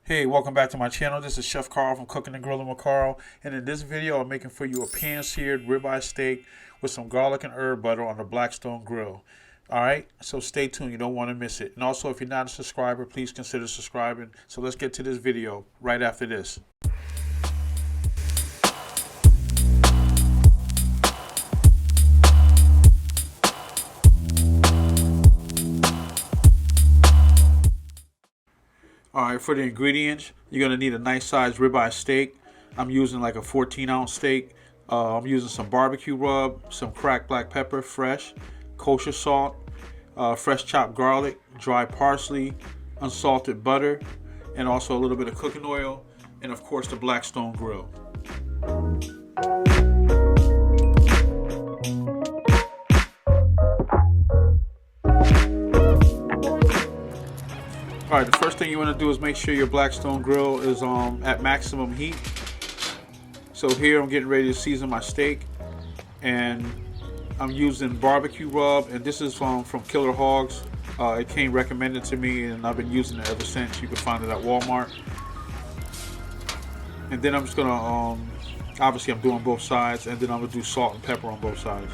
Hey, welcome back to my channel. This is Chef Carl from Cooking and Grilling with Carl. And in this video, I'm making for you a pan-seared ribeye steak with some garlic and herb butter on the Blackstone Grill. Alright, so stay tuned. You don't want to miss it. And also, if you're not a subscriber, please consider subscribing. So let's get to this video right after this. Alright, for the ingredients, you're going to need a nice sized ribeye steak. I'm using like a 14-ounce steak. I'm using some barbecue rub, some cracked black pepper, fresh, kosher salt, fresh chopped garlic, dry parsley, unsalted butter, and also a little bit of cooking oil, and of course the Blackstone Grill. Alright, the first thing you want to do is make sure your Blackstone Grill is at maximum heat. So here I'm getting ready to season my steak, and I'm using barbecue rub, and this is from Killer Hogs. It came recommended to me, and I've been using it ever since. You can find it at Walmart. And then I'm just going to, obviously I'm doing both sides, and then I'm going to do salt and pepper on both sides.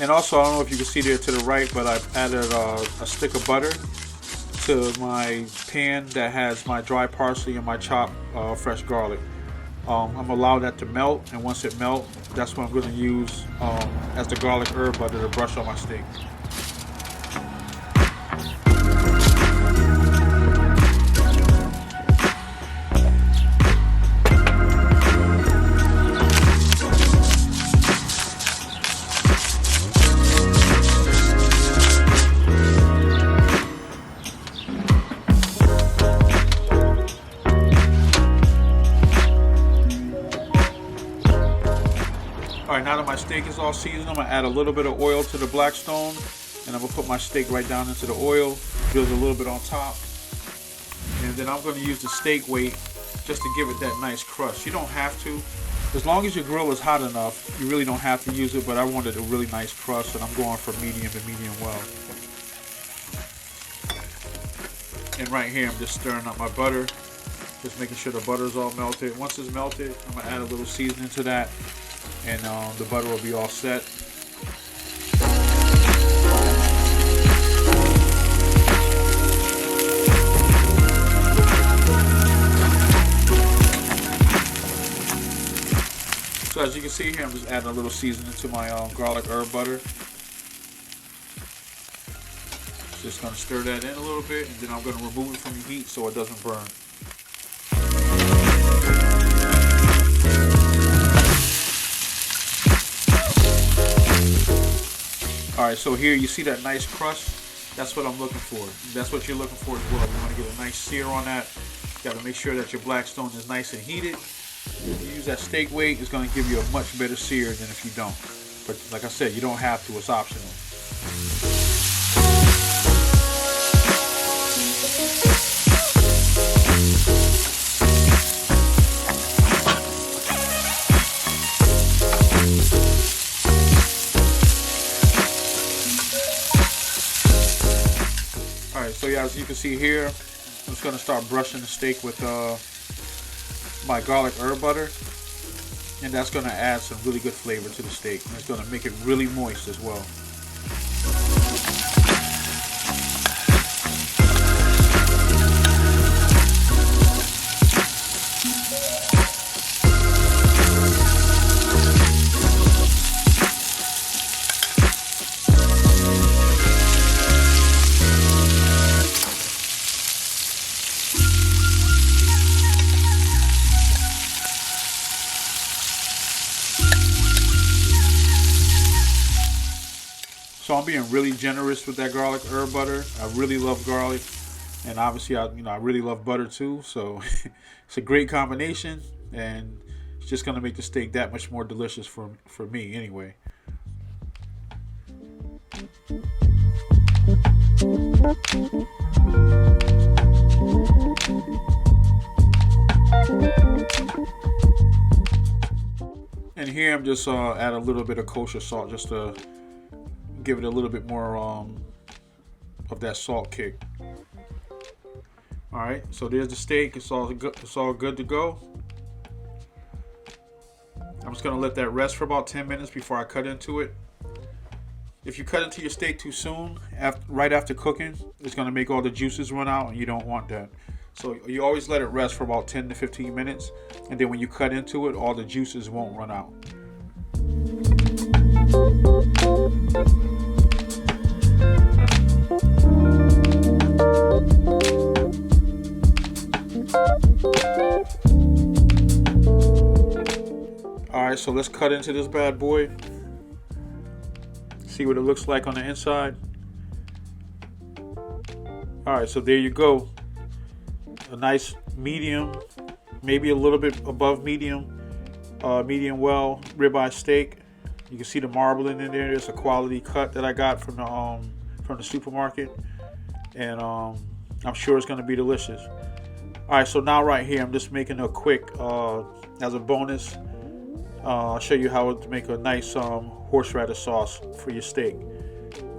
And also, I don't know if you can see there to the right, but I've added a stick of butter to my pan that has my dry parsley and my chopped fresh garlic. I'm going to allow that to melt, and once it melts, that's what I'm going to use as the garlic herb butter to brush on my steak. Alright, now that my steak is all seasoned, I'm going to add a little bit of oil to the Blackstone, and I'm going to put my steak right down into the oil, build a little bit on top, and then I'm going to use the steak weight just to give it that nice crust. You don't have to. As long as your grill is hot enough, you really don't have to use it, but I wanted a really nice crust, and I'm going for medium to medium well. And right here, I'm just stirring up my butter, just making sure the butter is all melted. Once it's melted, I'm going to add a little seasoning to that, and the butter will be all set. So as you can see here, I'm just adding a little seasoning to my garlic herb butter. Just going to stir that in a little bit, and then I'm going to remove it from the heat so it doesn't burn. Alright, so here you see that nice crust. That's what I'm looking for. That's what you're looking for as well. You want to get a nice sear on that. You got to make sure that your Blackstone is nice and heated. If you use that steak weight, it's going to give you a much better sear than if you don't. But like I said, you don't have to. It's optional. Alright, so yeah, as you can see here, I'm just going to start brushing the steak with my garlic herb butter, and that's going to add some really good flavor to the steak, and it's going to make it really moist as well. So I'm being really generous with that garlic herb butter. I really love garlic, and obviously I really love butter too. So it's a great combination, and it's just gonna make the steak that much more delicious for me anyway. And here I'm just add a little bit of kosher salt just to give it a little bit more of that salt kick. All right, so there's the steak. It's all good to go. I'm just gonna let that rest for about 10 minutes before I cut into it. If you cut into your steak too soon, right after cooking, it's gonna make all the juices run out, and you don't want that. So you always let it rest for about 10 to 15 minutes, and then when you cut into it, all the juices won't run out. Alright, so let's cut into this bad boy. See what it looks like on the inside. Alright, so there you go. A nice medium, maybe a little bit above medium, medium well ribeye steak. You can see the marbling in there. It's a quality cut that I got from the supermarket, and I'm sure it's going to be delicious. All right, so now right here, I'm just making a quick, as a bonus, I'll show you how to make a nice horseradish sauce for your steak.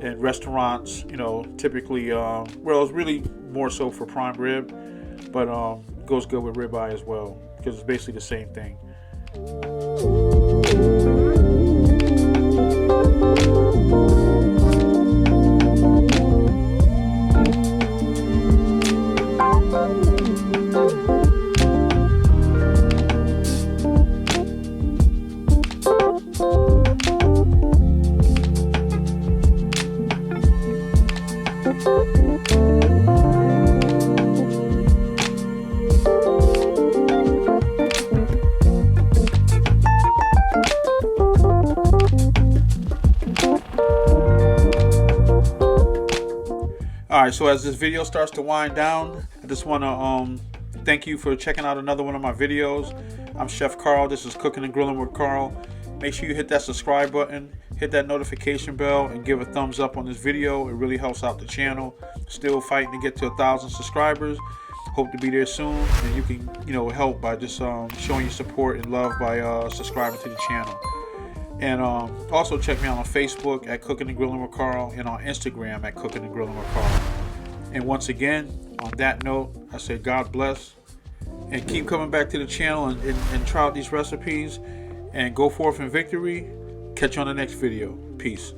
In restaurants, you know, typically, well, it's really more so for prime rib, but goes good with ribeye as well because it's basically the same thing. Alright, so as this video starts to wind down, I just want to thank you for checking out another one of my videos. I'm Chef Carl. This is Cooking and Grilling with Carl. Make sure you hit that subscribe button, hit that notification bell, and give a thumbs up on this video. It really helps out the channel. Still fighting to get to 1,000 subscribers. Hope to be there soon, and you can, you know, help by just showing your support and love by subscribing to the channel. And also check me out on Facebook at Cooking and Grilling with Carl, and on Instagram at Cooking and Grilling with Carl. And once again, on that note, I say God bless, and keep coming back to the channel and try out these recipes, and go forth in victory. Catch you on the next video. Peace.